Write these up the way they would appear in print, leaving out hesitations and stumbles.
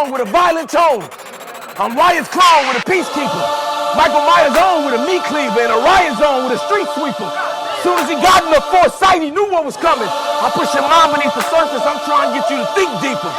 with a violent tone. I'm Wyatt's clone with a peacekeeper. Michael Myers on with a meat cleaver and a riot zone with a street sweeper. Soon as he got in the foresight, he knew what was coming. I push your mind beneath the surface. I'm trying to get you to think deeper.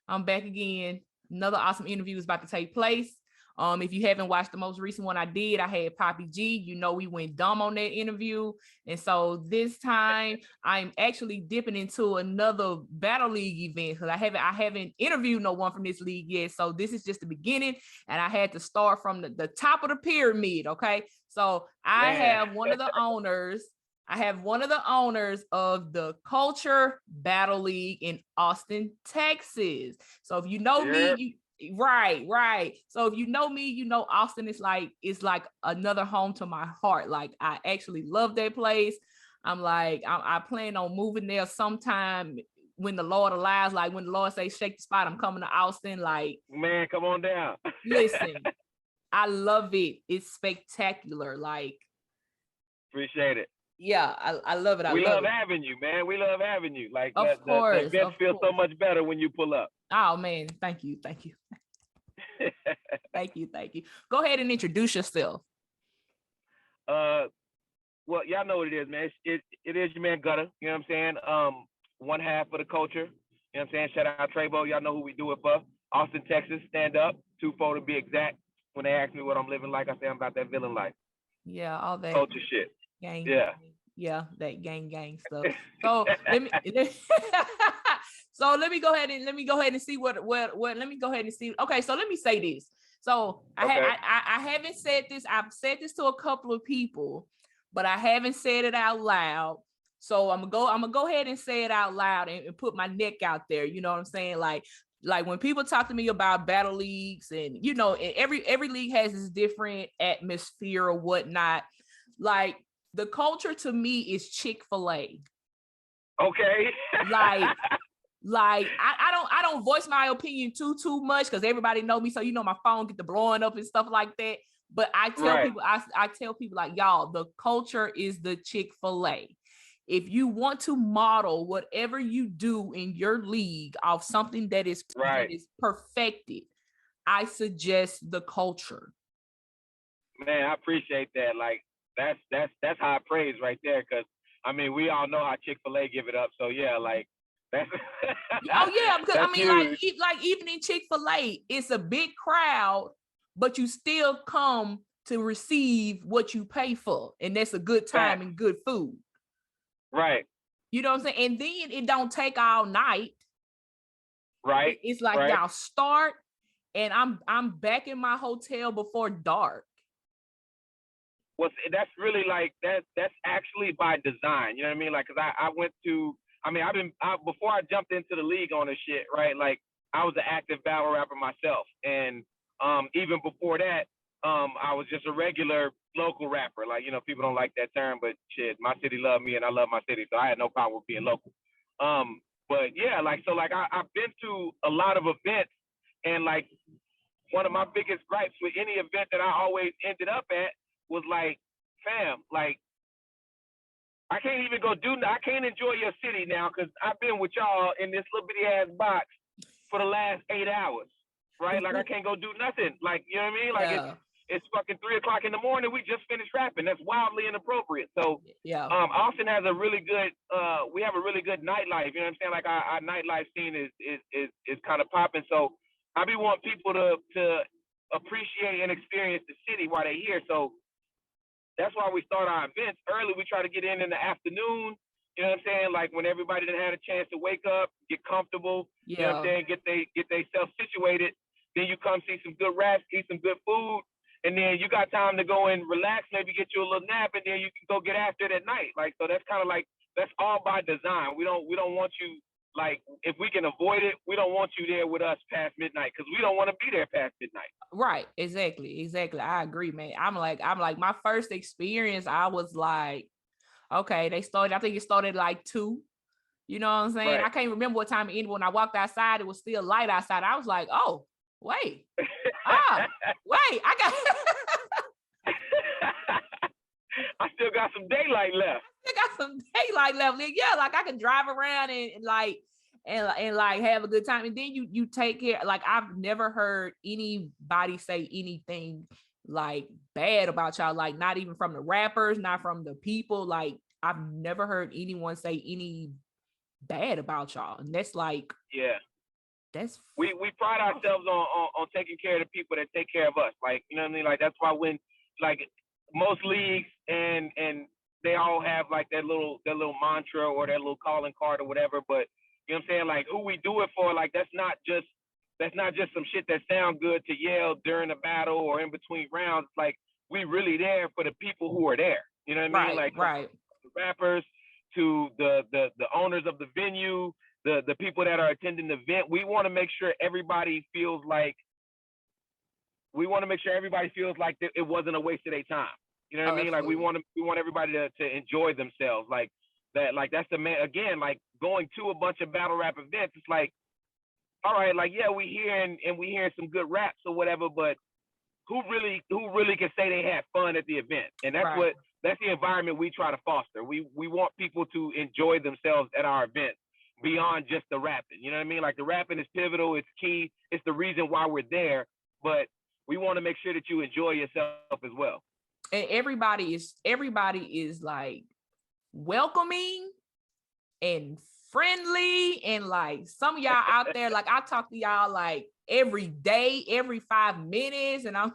I'm back again. Another awesome interview is about to take place. If you haven't watched the most recent one I did, I had Poppy G. You know, we went dumb on that interview. And so this time I'm actually dipping into another Battle League event because I haven't interviewed no one from this league yet. So this is just the beginning. And I had to start from the top of the pyramid. Okay. So I have one of the owners. I have one of the owners of the Culture Battle League in Austin, Texas. So if you know me, right. So if you know me, you know Austin is like another home to my heart. Like I actually love that place. I plan on moving there sometime when the Lord allows. Like when the Lord says shake the spot, I'm coming to Austin. Like, man, come on down. Listen, I love it. It's spectacular. Like, appreciate it. Yeah, I love it. We love having you, man. We love having you. Like, of course, the events feel so much better when you pull up. Oh man, thank you. Thank you. Go ahead and introduce yourself. Well, y'all know what it is, man. It is your man Gutta. You know what I'm saying? One half of the culture. You know what I'm saying? Shout out Trebo. Y'all know who we do it for. Austin, Texas. Stand up. 2-4 to be exact. When they ask me what I'm living like, I say I'm about that villain life. Yeah, all that culture shit. Gang. Yeah, that gang stuff. So let me go ahead and see what let me go ahead and see. Okay, so let me say this. So I haven't said this. I've said this to a couple of people, but I haven't said it out loud. So I'm gonna go ahead and say it out loud and put my neck out there. You know what I'm saying? Like when people talk to me about battle leagues, and you know, every league has this different atmosphere or whatnot. Like the culture to me is Chick-fil-A. Okay. like I don't voice my opinion too much because everybody know me, so you know my phone get the blowing up and stuff like that. But I tell people, I tell people like, y'all, the culture is the Chick-fil-A. If you want to model whatever you do in your league off something that is perfected, I suggest the culture. Man, I appreciate that. Like that's high praise right there, because I mean we all know how Chick-fil-A give it up. So yeah, like that's oh yeah, because I mean huge. like even in Chick-fil-A, it's a big crowd, but you still come to receive what you pay for, and that's a good time and good food. Right. You know what I'm saying? And then it don't take all night. Right. It's like y'all start, and I'm back in my hotel before dark. Well, that's really like that's actually by design. You know what I mean? Like, cause I went to, I mean, before I jumped into the league on this shit, right? Like I was an active battle rapper myself. And even before that, I was just a regular local rapper. Like, you know, people don't like that term, but shit, my city loved me and I love my city. So I had no problem with being local. But yeah, like, so like I've been to a lot of events, and like one of my biggest gripes with any event that I always ended up at was like, fam, like I can't even go I can't enjoy your city now because I've been with y'all in this little bitty ass box for the last 8 hours, right? Like I can't go do nothing. Like, you know what I mean? Like it's fucking 3 o'clock in the morning. We just finished rapping. That's wildly inappropriate. So Austin has a really good we have a really good nightlife. You know what I'm saying? Like our nightlife scene is kind of popping. So I be want people to appreciate and experience the city while they're here. So that's why we start our events early. We try to get in the afternoon. You know what I'm saying? Like when everybody done had a chance to wake up, get comfortable. You know what I'm saying? Get they self situated. Then you come see some good raps, eat some good food, and then you got time to go and relax. Maybe get you a little nap, and then you can go get after it at night. Like so, that's kind of like that's all by design. We don't want you. Like, if we can avoid it, we don't want you there with us past midnight because we don't want to be there past midnight. Right. Exactly. I agree, man. I'm like, my first experience, I was like, okay, I think it started like 2. You know what I'm saying? Right. I can't remember what time it ended. When I walked outside, it was still light outside. I was like, oh, wait. I got still got some daylight left. I got some daylight left. Yeah, like I can drive around and like have a good time. And then you take care. Like I've never heard anybody say anything like bad about y'all. Like not even from the rappers, not from the people. Like I've never heard anyone say any bad about y'all. And that's like, yeah. That's we pride ourselves on taking care of the people that take care of us. Like, you know what I mean? Like that's why when like most leagues and they all have like that little mantra or that little calling card or whatever, but you know what I'm saying? Like who we do it for, like that's not just some shit that sound good to yell during a battle or in between rounds. Like we really there for the people who are there. You know what I mean? Like right. The rappers to the owners of the venue, the people that are attending the event. We want to make sure everybody feels like that it wasn't a waste of their time. You know what I mean? Like we want everybody to enjoy themselves. Like that. Like that's the man. Again, like going to a bunch of battle rap events. It's like, all right, like yeah, we hearing some good raps or whatever, but who really can say they had fun at the event? And that's the environment we try to foster. We want people to enjoy themselves at our events beyond just the rapping. You know what I mean? Like the rapping is pivotal, it's key, it's the reason why we're there, but we want to make sure that you enjoy yourself as well. And everybody is like welcoming and friendly, and like some of y'all out there, like I talk to y'all like every day, every 5 minutes, and I'm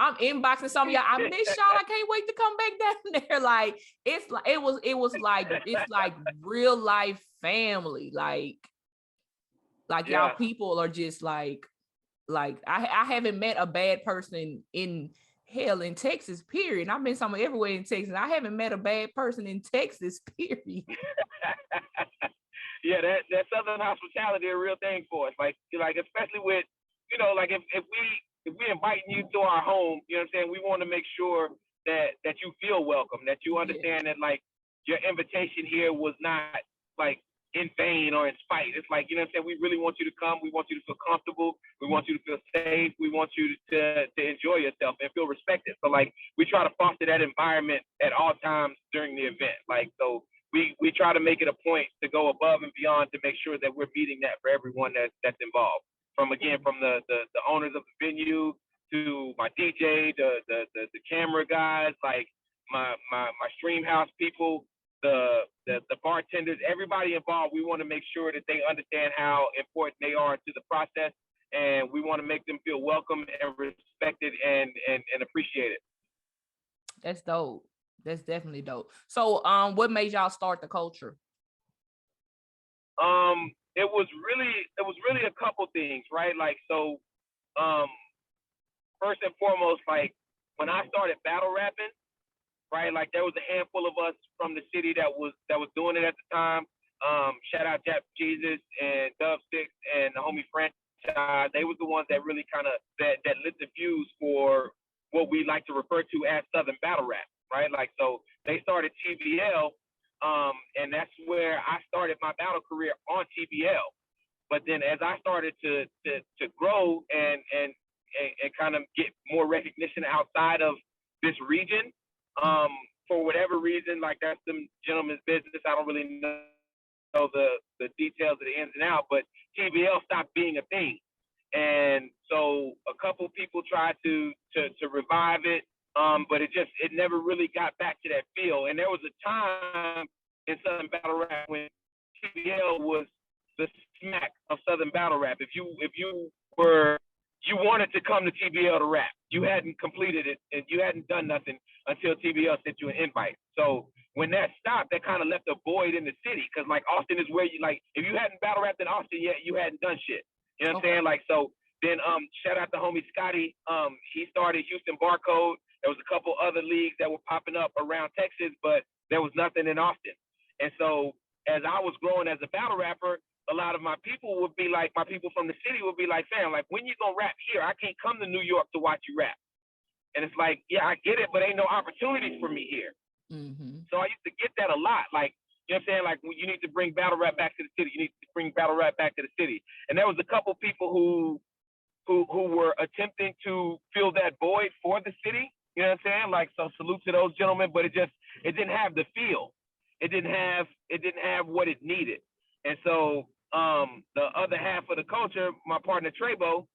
inboxing some of y'all. I miss y'all. I can't wait to come back down there. Like it's like real life family. Like y'all people are just like I haven't met a bad person in Texas, period. I've been somewhere everywhere in Texas. I haven't met a bad person in Texas, period. Yeah, that Southern hospitality is a real thing for us. Like especially with, you know, like if we inviting you to our home, you know what I'm saying? We want to make sure that you feel welcome, that you understand that like your invitation here was not like in vain or in spite. It's like, you know what I'm saying? We really want you to come. We want you to feel comfortable. We want you to feel safe. We want you to enjoy yourself and feel respected. So like we try to foster that environment at all times during the event. Like, so we try to make it a point to go above and beyond to make sure that we're meeting that for everyone that's involved. From the owners of the venue to my DJ, the camera guys, like my stream house people, the bartenders, everybody involved. We want to make sure that they understand how important they are to the process, and we want to make them feel welcome and respected and appreciated. That's dope. That's definitely dope. So what made y'all start the culture? It was really a couple things, right? Like, so first and foremost, like when I started battle rapping, right? Like there was a handful of us from the city that was doing it at the time. Shout out Jap Jesus and Dub Six and the homie Franchise. They was the ones that really kind of that lit the fuse for what we like to refer to as Southern battle rap, right? Like, so they started TBL, and that's where I started my battle career on TBL. But then as I started to grow and kind of get more recognition outside of this region, for whatever reason, like that's them gentlemen's business. I don't really know the details of the ins and outs, but TBL stopped being a thing. And so a couple people tried to revive it, but it never really got back to that feel. And there was a time in Southern battle rap when TBL was the smack of Southern battle rap. If you wanted to come to TBL to rap, you hadn't completed it and you hadn't done nothing until TBL sent you an invite. So when that stopped, that kind of left a void in the city, because like Austin is where you, like, if you hadn't battle rapped in Austin yet, you hadn't done shit. You know what I'm saying? Like, so then shout out to homie Scotty. He started Houston Barcode. There was a couple other leagues that were popping up around Texas, but there was nothing in Austin. And so as I was growing as a battle rapper, a lot of my people would be like, my people from the city would be like, fam, like, when you gonna rap here? I can't come to New York to watch you rap. And it's like, yeah, I get it, but ain't no opportunities for me here. Mm-hmm. So I used to get that a lot. Like, you know what I'm saying? Like, you need to bring battle rap back to the city. You need to bring battle rap back to the city. And there was a couple people who were attempting to fill that void for the city. You know what I'm saying? Like, so salute to those gentlemen, but it just it didn't have the feel. It didn't have what it needed. And so the other half of the culture, my partner Trebo,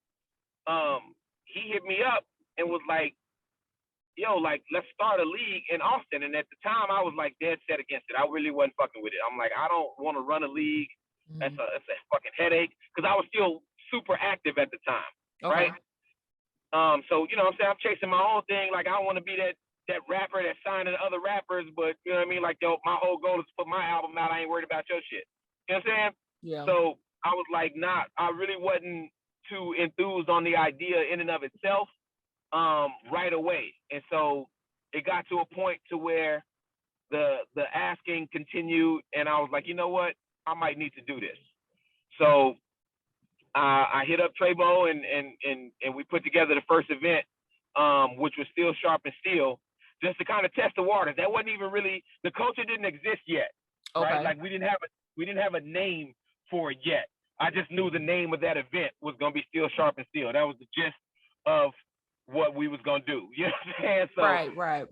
he hit me up and was like, yo, like, let's start a league in Austin. And at the time I was like dead set against it. I really wasn't fucking with it. I'm like, I don't want to run a league. That's a fucking headache. Because I was still super active at the time. Okay. Right? So, you know what I'm saying? I'm chasing my own thing. Like, I don't want to be that rapper that's signing other rappers, but you know what I mean? Like, yo, my whole goal is to put my album out. I ain't worried about your shit. You know what I'm saying? Yeah. So I was like, nah, I really wasn't too enthused on the idea in and of itself right away. And so it got to a point to where the asking continued, and I was like, you know what? I might need to do this. So I hit up Trebo and we put together the first event, which was Still Sharp and Steel, just to kind of test the waters. That wasn't even really, the culture didn't exist yet, right? Like we didn't have a name for it yet. I just knew the name of that event was gonna be Still Sharp and Steel. That was the gist of what we was gonna do. You know what I'm saying? So right.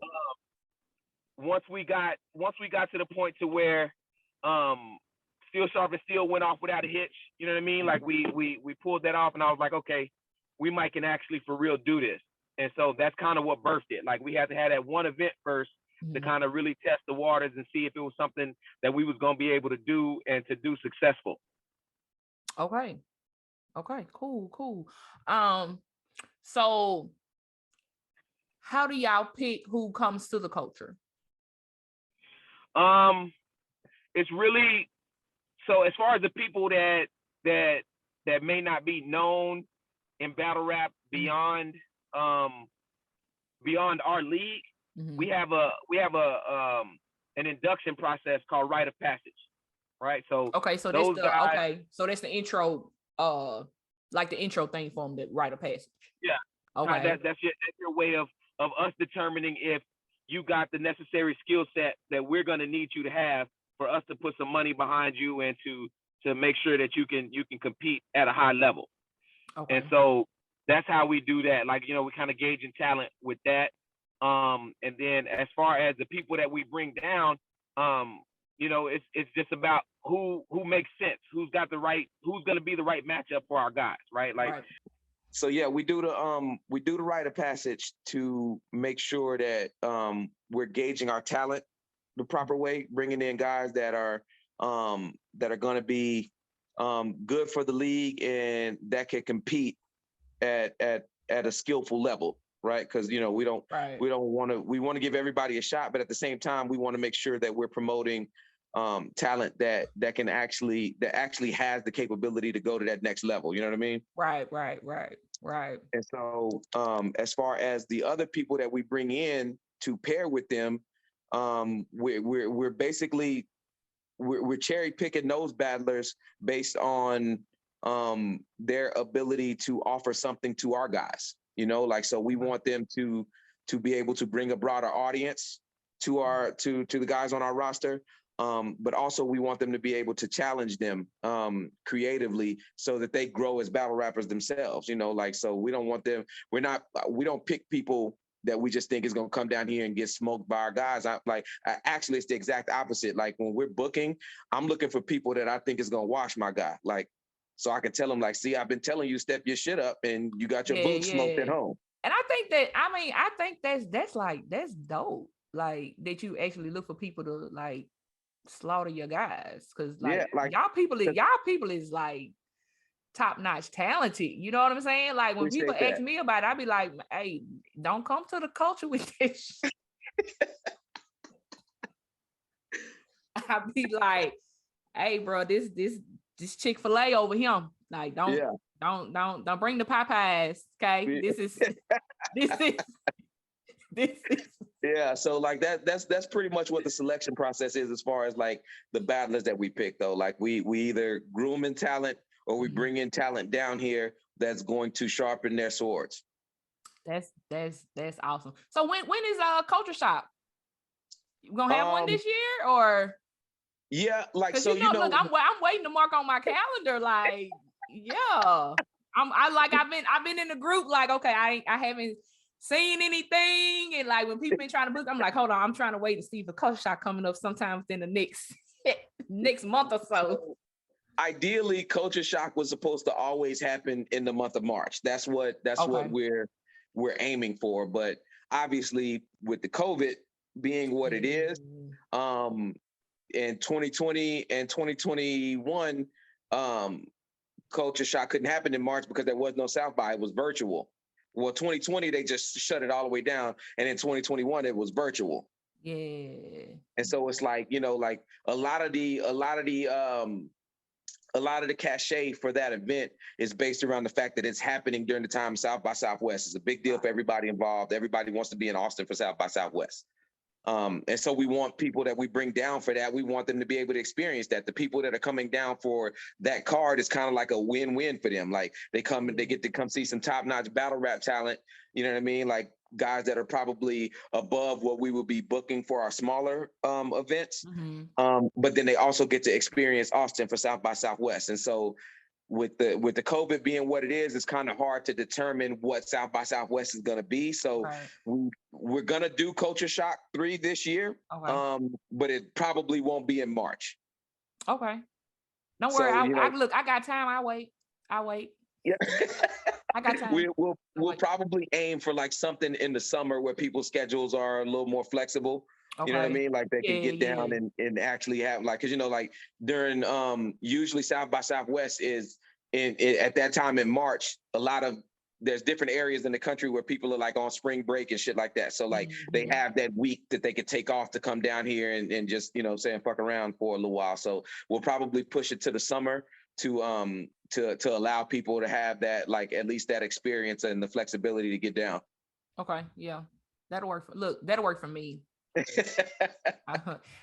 Once we got to the point to where Still Sharp and Steel went off without a hitch, you know what I mean? Like we pulled that off, and I was like, okay, we might can actually for real do this. And so that's kind of what birthed it. Like we had to have that one event first to kind of really test the waters and see if it was something that we was gonna be able to do and to do successful. Okay, cool. So how do y'all pick who comes to the culture? It's really, so as far as the people that may not be known in battle rap beyond our league, we have an induction process called Rite of Passage, right? So so that's the intro, like the intro thing for them, the Rite of Passage. Yeah. Okay. That's your way of us determining if you got the necessary skill set that we're going to need you to have for us to put some money behind you and to make sure that you can compete at a high level. Okay. And so that's how we do that. Like, you know, we kind of gauging talent with that. And then as far as the people that we bring down, you know, it's just about who makes sense, who's going to be the right matchup for our guys, right? Like, right. So yeah, we do the Rite of Passage to make sure that we're gauging our talent the proper way, bringing in guys that are going to be good for the league and that can compete at a skillful level, right? Because you know we want to give everybody a shot, but at the same time we want to make sure that we're promoting talent that actually has the capability to go to that next level. You know what I mean? Right. And so as far as the other people that we bring in to pair with them, we're basically cherry picking those battlers based on their ability to offer something to our guys. You know, like, so we want them to be able to bring a broader audience to the guys on our roster. But also we want them to be able to challenge them creatively so that they grow as battle rappers themselves, you know, like, so we don't want them, we don't pick people that we just think is going to come down here and get smoked by our guys. Actually, it's the exact opposite. Like when we're booking, I'm looking for people that I think is going to wash my guy. Like, so I can tell them like, see, I've been telling you, step your shit up and you got your boots smoked at home. And I think that's dope. Like that you actually look for people to like slaughter your guys, because y'all people is like top-notch talented, you know what I'm saying? Like when people ask me about it, I be like, hey, don't come to the culture with this. I be like, hey bro, this Chick-fil-A over here, like don't bring the Popeyes, okay? This is Yeah, so like that's pretty much what the selection process is as far as like the battlers that we pick, though. Like we either groom in talent or we bring in talent down here that's going to sharpen their swords. That's awesome. So when is Culture Shop? You gonna have one this year or? Yeah, like so you know, look, I'm waiting to mark on my calendar. Like, yeah, I've been in the group. Like, okay, I haven't seen anything? And like when people been trying to book, I'm like, hold on, I'm trying to wait to see if a culture shock coming up sometime within the next month or so. Ideally, culture shock was supposed to always happen in the month of March. That's what we're aiming for. But obviously, with the COVID being what it is, in 2020 and 2021, culture shock couldn't happen in March because there was no South by. It was virtual. Well, 2020 they just shut it all the way down, and in 2021 it was virtual. Yeah. And so it's like, you know, like a lot of the cachet for that event is based around the fact that it's happening during the time of South by Southwest. It's a big deal for everybody involved. Everybody wants to be in Austin for South by Southwest. And so we want people that we bring down for that. We want them to be able to experience that. The people that are coming down for that card is kind of like a win-win for them. Like they come and they get to come see some top-notch battle rap talent. You know what I mean? Like guys that are probably above what we would be booking for our smaller events. But then they also get to experience Austin for South by Southwest. And so with the COVID being what it is, it's kind of hard to determine what South by Southwest is going to be. So we're going to do Culture Shock 3 this year, but it probably won't be in March. Okay. Don't worry. I got time. I wait. Yeah. I got time. We'll probably aim for like something in the summer where people's schedules are a little more flexible. You know what I mean? Like they can get down and actually have like, cause you know, like during usually South by Southwest is at that time in March, there's different areas in the country where people are like on spring break and shit like that. So like they have that week that they could take off to come down here and just, you know, saying fuck around for a little while. So we'll probably push it to the summer to allow people to have that, like at least that experience and the flexibility to get down. Okay. Yeah. That'll work for me.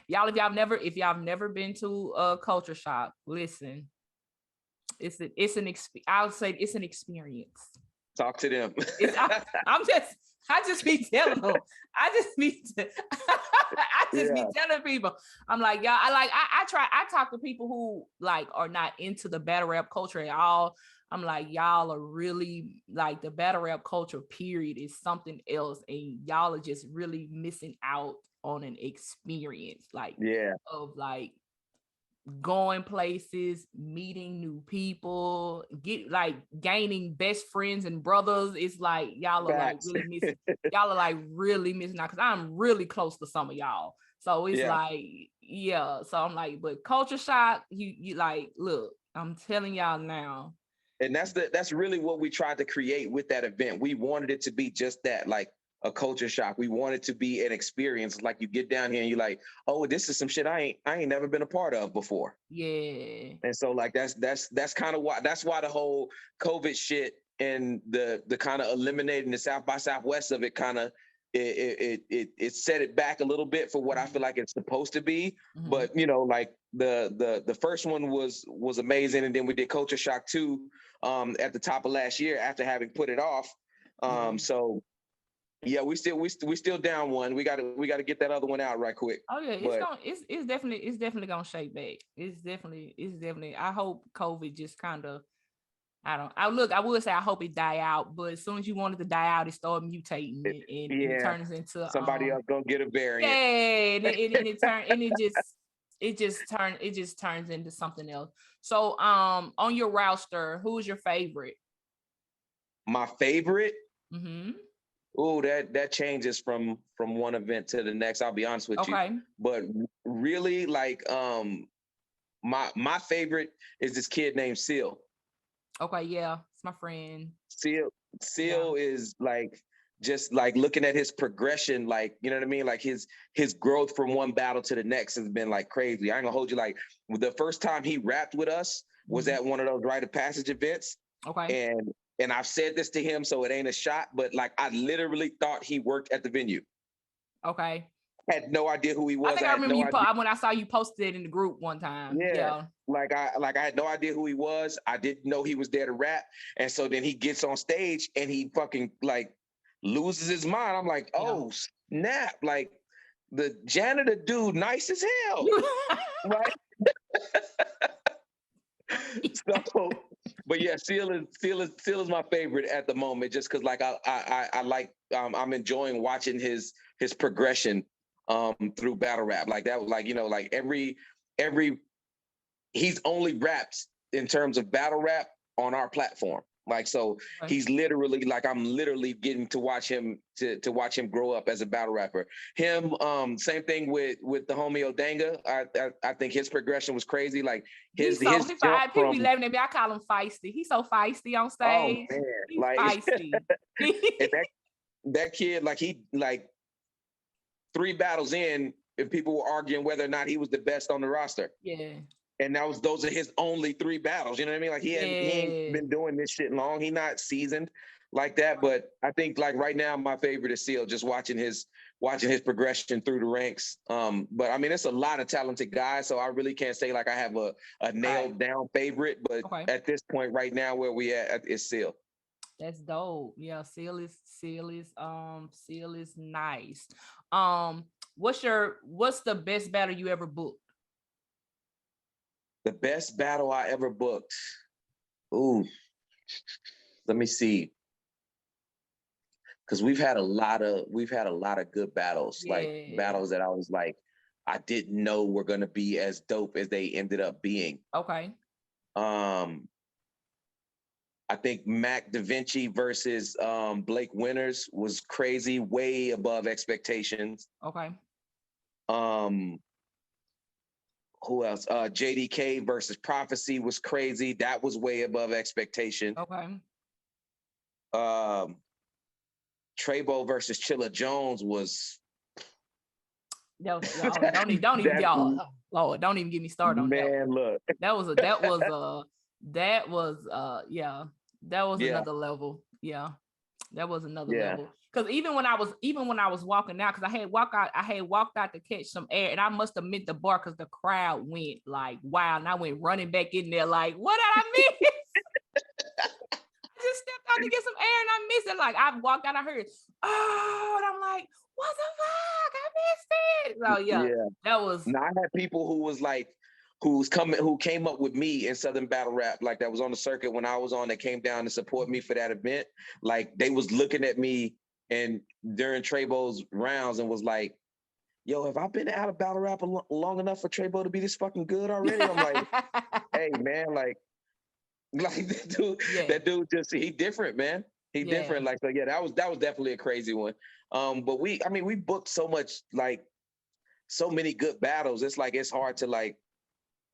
Y'all, if y'all never been to a culture shock, listen, I would say it's an experience. Talk to them. I just be telling them. I just be telling people. I'm like, y'all. I talk to people who like are not into the battle rap culture at all. I'm like, y'all are really like the battle rap culture period is something else, and y'all are just really missing out on an experience, of like going places, meeting new people, gaining best friends and brothers. It's like y'all are like really missing. Y'all are like really missing out because I'm really close to some of y'all. So it's So I'm like, but culture shock, you like, look, I'm telling y'all now. And that's really what we tried to create with that event. We wanted it to be just that, like a culture shock. We wanted to be an experience. Like you get down here and you're like, oh, this is some shit I ain't never been a part of before. Yeah. And so like that's kind of why the whole COVID shit and the kind of eliminating the South by Southwest of it kind of it set it back a little bit for what I feel like it's supposed to be. But you know, like the first one was amazing, and then we did Culture Shock 2 at the top of last year after having put it off. So yeah, we still down one. We got to get that other one out right quick. Oh yeah, it's definitely gonna shake back. It's definitely. I hope COVID just kind of. I would say I hope it die out, but as soon as you want it to die out, it start mutating and it turns into somebody else gonna get a variant. Yeah, it just turns into something else. So on your roster, who's your favorite? My favorite? Oh, that changes from one event to the next. I'll be honest with you. But really, like my favorite is this kid named Seal. Okay, yeah, it's my friend. Seal is like just like looking at his progression, like, you know what I mean? Like his growth from one battle to the next has been like crazy. I ain't gonna hold you, like the first time he rapped with us was at one of those rite of passage events. Okay. And I've said this to him, so it ain't a shot, but like I literally thought he worked at the venue. Okay. Had no idea who he was. I think I remember when I saw you posted it in the group one time. Yeah. Like I had no idea who he was. I didn't know he was there to rap. And so then he gets on stage and he fucking like loses his mind. I'm like, oh snap. Like the janitor dude, nice as hell. Right? So, but yeah, Seal is my favorite at the moment, just because like I like I'm enjoying watching his progression through battle rap. Like that, like like every he's only raps in terms of battle rap on our platform. Like, so Right. he's literally like, I'm literally getting to watch him to watch him grow up as a battle rapper. Him, same thing with the homie Odanga. I think his progression was crazy. Like his jump people be from, laughing at me. I call him feisty. He's so feisty on oh stage. man, He's like feisty. and that kid, like he like 3 battles in, and people were arguing whether or not he was the best on the roster. Yeah. And those are his only 3 battles. You know what I mean? Like he ain't been doing this shit long. He not seasoned like that. But I think like right now, my favorite is Seal. Just watching his progression through the ranks. But I mean, it's a lot of talented guys, so I really can't say like I have a nailed down favorite. But at this point, right now, where we at is Seal. That's dope. Yeah, Seal is nice. What's the best battle you ever booked? The best battle I ever booked. Ooh, let me see. Because we've had a lot of good battles, like battles that I was like, I didn't know were gonna be as dope as they ended up being. Okay. I think Mac Da Vinci versus Blake Winters was crazy, way above expectations. Okay. Who else? JDK versus Prophecy was crazy. That was way above expectation. Okay. Trebo versus Chilla Jones was. Don't even y'all. Lord, don't even get me started on that. Man, look. That was another level. Yeah. That was another level. Because even when I was walking out, because I had walked out to catch some air, and I must have meant the bar because the crowd went like wow, and I went running back in there like, what did I miss? I just stepped out to get some air and I missed it. Like I walked out, I heard, oh, and I'm like, what the fuck? I missed it. So yeah. That was. Now I had people who came up with me in Southern Battle Rap, like that was on the circuit when I was on, that came down to support me for that event. Like they was looking at me and during Trebo's rounds and was like, yo, have I been out of battle rap long enough for Trebo to be this fucking good already? I'm like, hey man, like that dude just, he different, man. He different. Like, so yeah, that was definitely a crazy one. But we booked so much, like so many good battles. It's like, it's hard to like,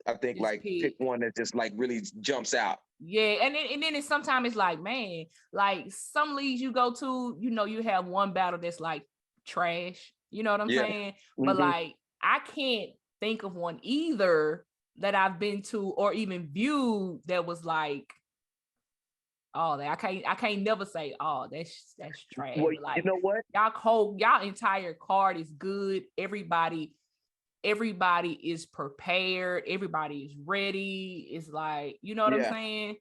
I think just like pick one that just like really jumps out. Yeah, and then sometimes it's like, man, like some leagues you go to, you have one battle that's like trash. You know what I'm saying? Mm-hmm. But like, I can't think of one either that I've been to or even viewed that was like, oh, I can't never say, oh, that's trash. Well, like, you know what? Y'all entire card is good. Everybody is prepared. Everybody is ready. It's like, you know what I'm saying?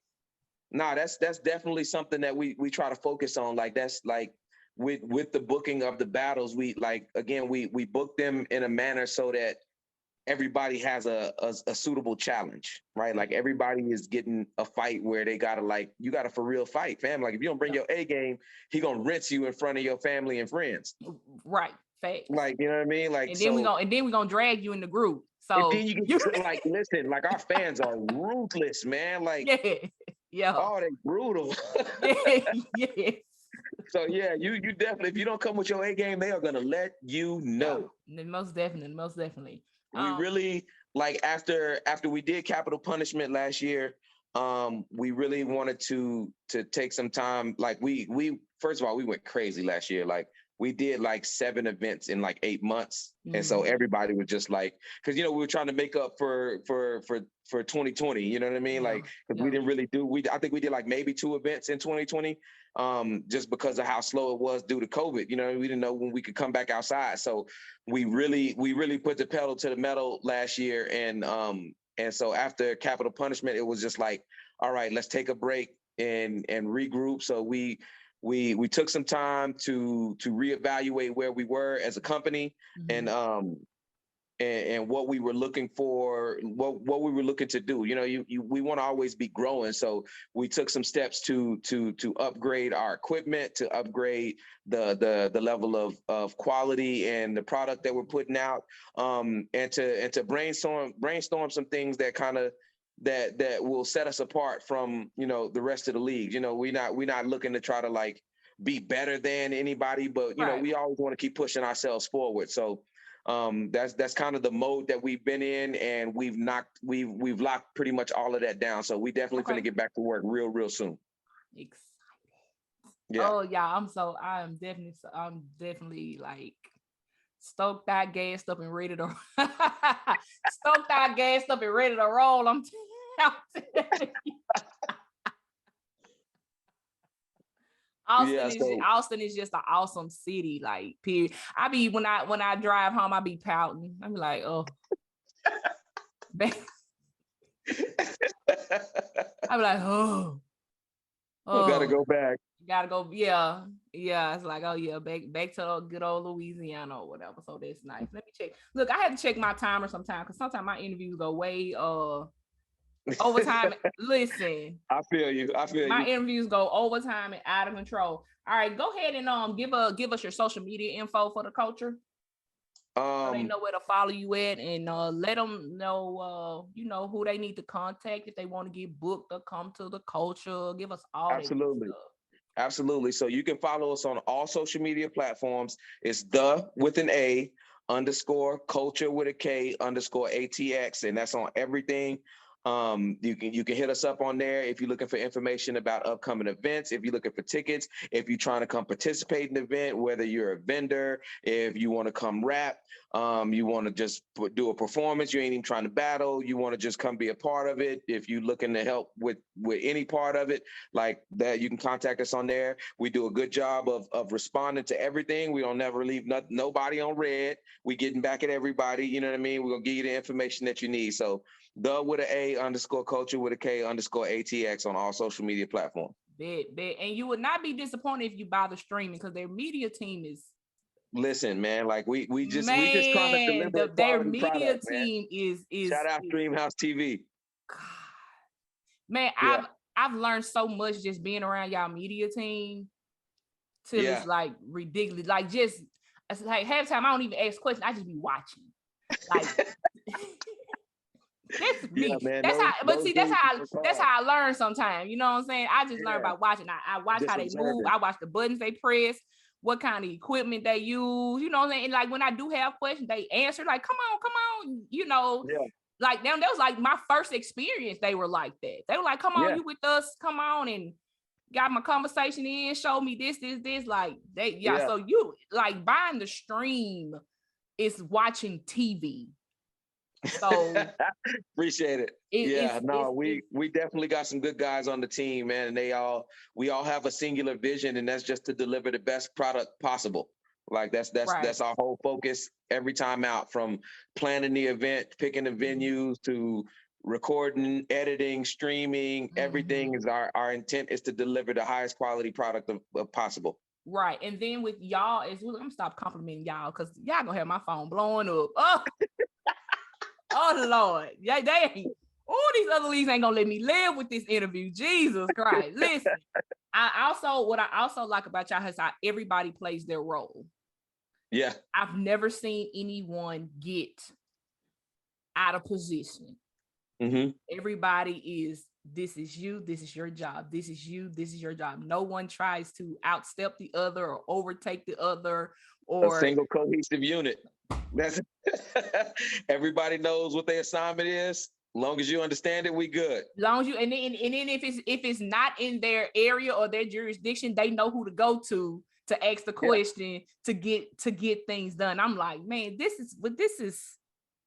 No, that's definitely something that we try to focus on. Like that's like with the booking of the battles, we like, again, we book them in a manner so that everybody has a suitable challenge, right? Like everybody is getting a fight where they gotta, like, you gotta for real fight, fam. Like if you don't bring your A game, he gonna rinse you in front of your family and friends. Right. Facts. Like, you know what I mean? Like, and then we're gonna drag you in the group. So and then you get to, like, listen, like our fans are ruthless, man. Like, oh, they brutal. Yeah. So yeah, you definitely, if you don't come with your A game, they are gonna let you know. Yeah, most definitely. We really, like, after we did Capital Punishment last year, we really wanted to take some time. Like we first of all, we went crazy last year. Like we did like 7 events in like 8 months. Mm-hmm. And so everybody was just like, because we were trying to make up for 2020, you know what I mean? Like, because we didn't really I think we did like maybe 2 events in 2020, just because of how slow it was due to COVID. We didn't know when we could come back outside. So we really put the pedal to the metal last year. And so after Capital Punishment, it was just like, all right, let's take a break and regroup. So we took some time to reevaluate where we were as a company, mm-hmm. and what we were looking for, what we were looking to do. You know, we want to always be growing. So we took some steps to upgrade our equipment, to upgrade the level of quality and the product that we're putting out, and to brainstorm some things that kind of that will set us apart from, you know, the rest of the league. You know, we're not looking to try to like be better than anybody, but you know, we always want to keep pushing ourselves forward. So that's kind of the mode that we've been in, and we've locked pretty much all of that down. So we definitely finna get back to work real soon. Excited. Yeah. Oh yeah, I'm definitely like stoked out, gassed up, and ready to stoked out, gassed up, and ready to roll. I'm telling you. Austin is just an awesome city, like period. I be when I drive home, I be pouting. I be like, oh, I be like, oh, gotta go back. Gotta go, yeah. It's like, oh yeah, back to good old Louisiana or whatever. So that's nice. Let me check. Look, I had to check my timer sometime because sometimes my interviews go way overtime. Listen, I feel you. My interviews go overtime and out of control. All right, go ahead and give us your social media info for the culture. So they know where to follow you at, and let them know you know who they need to contact if they want to get booked or come to the culture. Give us all absolutely. That stuff. Absolutely. So you can follow us on all social media platforms. It's the with an A _ culture with a K _ ATX, and that's on everything. You can hit us up on there if you're looking for information about upcoming events, if you're looking for tickets, if you're trying to come participate in the event, whether you're a vendor, if you want to come rap, you want to just do a performance, you ain't even trying to battle, you want to just come be a part of it. If you're looking to help with any part of it like that, you can contact us on there. We do a good job of responding to everything. We don't never leave nobody on red. We getting back at everybody. You know what I mean? We're gonna give you the information that you need. So the with an A _ culture with a K _ ATX on all social media platforms. Bet. And you would not be disappointed if you buy the streaming because their media team is. Listen, man, like we just trying to deliver their media product, team man. is Shout out Streamhouse TV. God. Man, yeah. I've learned so much just being around y'all media team till it's like ridiculous. Like just it's like half time I don't even ask questions. I just be watching. Like that's me. Man, that's how I learn sometimes. You know what I'm saying? I just learn by watching. I watch just how they move. I watch the buttons they press, what kind of equipment they use. You know what I'm saying? And like when I do have questions, they answer like, come on. You know, like them, that was like my first experience. They were like that. They were like, come on, you with us, come on, and got my conversation in, show me this. Like they so you like buying the stream is watching TV. So appreciate it. We definitely got some good guys on the team, man, and we all have a singular vision, and that's just to deliver the best product possible. Like that's our whole focus every time out, from planning the event, picking the venues, to recording, editing, streaming. Everything is our intent is to deliver the highest quality product of possible. Right. And then with y'all, I'm gonna stop complimenting y'all because y'all gonna have my phone blowing up. Oh Lord. Yeah, they ain't. All these other leagues ain't gonna let me live with this interview. Jesus Christ. Listen. What I also like about y'all is how everybody plays their role. Yeah. I've never seen anyone get out of position. Everybody is, this is you, this is your job, this is you, this is your job. No one tries to outstep the other or overtake the other, or a single cohesive unit. That's everybody knows what their assignment is. Long as you understand it, we good. Long as you and then if it's not in their area or their jurisdiction, they know who to go to ask the question to get things done. I'm like, man, this is.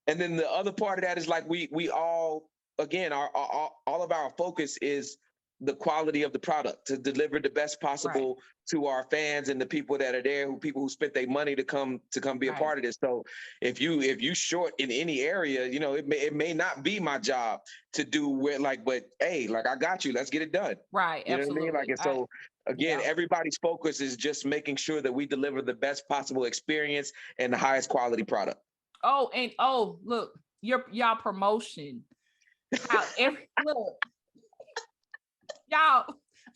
And then the other part of that is like we all, again, all of our focus is the quality of the product, to deliver the best possible to our fans and the people that are there, people who spent their money to come be a part of this. So if you short in any area, you know, it may not be my job to do with but hey, like I got you, let's get it done. Right. You absolutely. know what I mean? Like, and so again, everybody's focus is just making sure that we deliver the best possible experience and the highest quality product. Oh, and look, y'all promotion. How look, y'all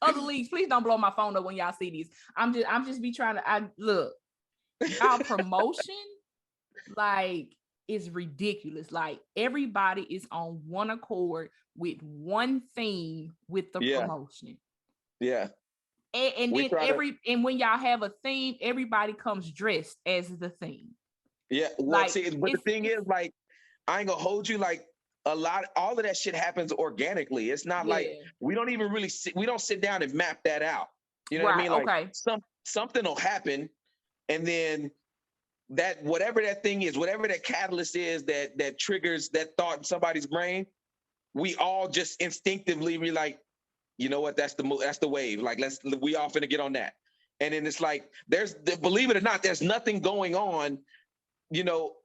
other leagues, please don't blow my phone up when y'all see these. I'm just be trying to look, y'all promotion like is ridiculous. Like everybody is on one accord with one theme with the promotion. Yeah. And then and when y'all have a theme, everybody comes dressed as the theme. Yeah. Well, Like, see, but the thing is, like, I ain't gonna hold you. Like, all of that shit happens organically. It's not like we don't even really we don't sit down and map that out. You know what I mean? Like, okay. Something will happen, and then that whatever that thing is, whatever that catalyst is that triggers that thought in somebody's brain, we all just instinctively be like, you know what? That's the wave. Like, we all finna get on that. And then it's like, believe it or not, there's nothing going on,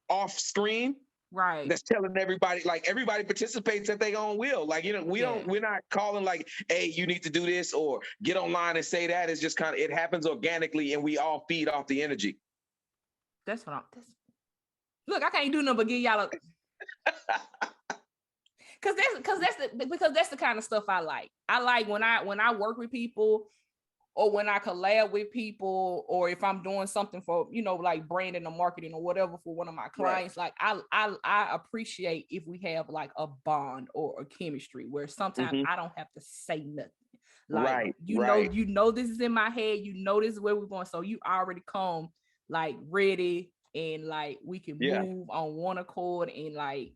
off screen. Right. That's telling everybody, like, everybody participates at their own will. Like, we're not calling like, hey, you need to do this or get online and say that. It's just kind of, it happens organically and we all feed off the energy. That's what look, I can't do nothing but give y'all because that's the kind of stuff I like. I like when I work with people or when I collab with people, or if I'm doing something for, like branding or marketing or whatever for one of my clients, right. Like I appreciate if we have like a bond or a chemistry where sometimes I don't have to say nothing. Like, you know, this is in my head, this is where we're going. So you already come like ready and like we can move on one accord and like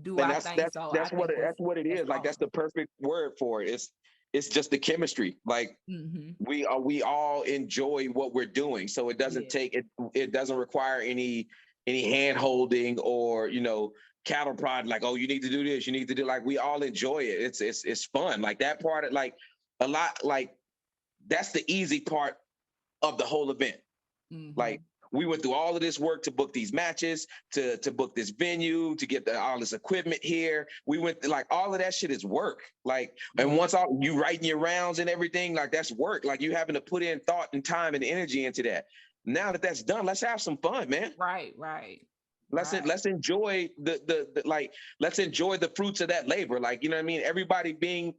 do our thing. That's what it is. Like, that's the perfect word for it. It's just the chemistry. Like, we all enjoy what we're doing. So it doesn't take it. It doesn't require any hand holding or, cattle prod. Like, oh, you need to do this. You need to do, like, we all enjoy it. It's fun. Like that part of, like, a lot, like that's the easy part of the whole event. Like, we went through all of this work to book these matches, to book this venue, to get all this equipment here. We went, like, all of that shit is work. Like, and once you writing your rounds and everything, like, that's work. Like, you having to put in thought and time and energy into that. Now that that's done, let's have some fun, man. Right. Let's enjoy let's enjoy the fruits of that labor. Like, you know what I mean? Everybody paying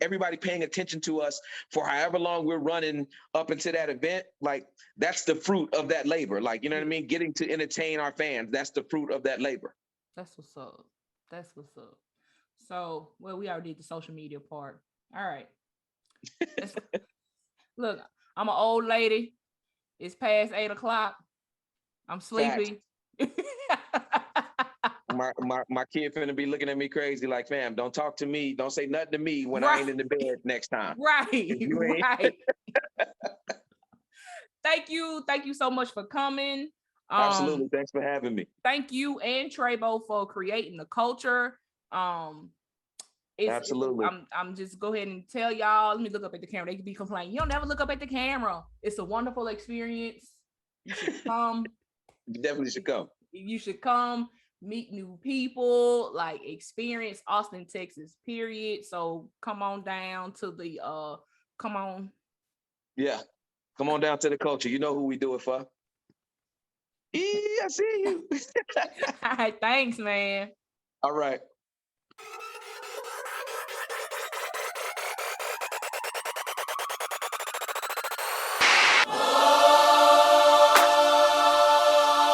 attention to us for however long we're running up into that event. Like, that's the fruit of that labor. Like, you know what I mean? Getting to entertain our fans. That's the fruit of that labor. That's what's up. So, well, we already did the social media part. All right. Look, I'm an old lady. It's past 8:00. I'm sleepy. My kid finna be looking at me crazy like, fam, don't talk to me. Don't say nothing to me when I ain't in the bed next time. Right. Thank you so much for coming. Absolutely. Thanks for having me. Thank you and Trebo for creating the culture. Absolutely. I'm just go ahead and tell y'all. Let me look up at the camera. They could be complaining. You don't never look up at the camera. It's a wonderful experience. You should come. You definitely should come. You should come, meet new people, like experience Austin, Texas, period. So come on down to the come on. Yeah. Come on down to the culture. You know who we do it for. I see you. All right, thanks, man. All right.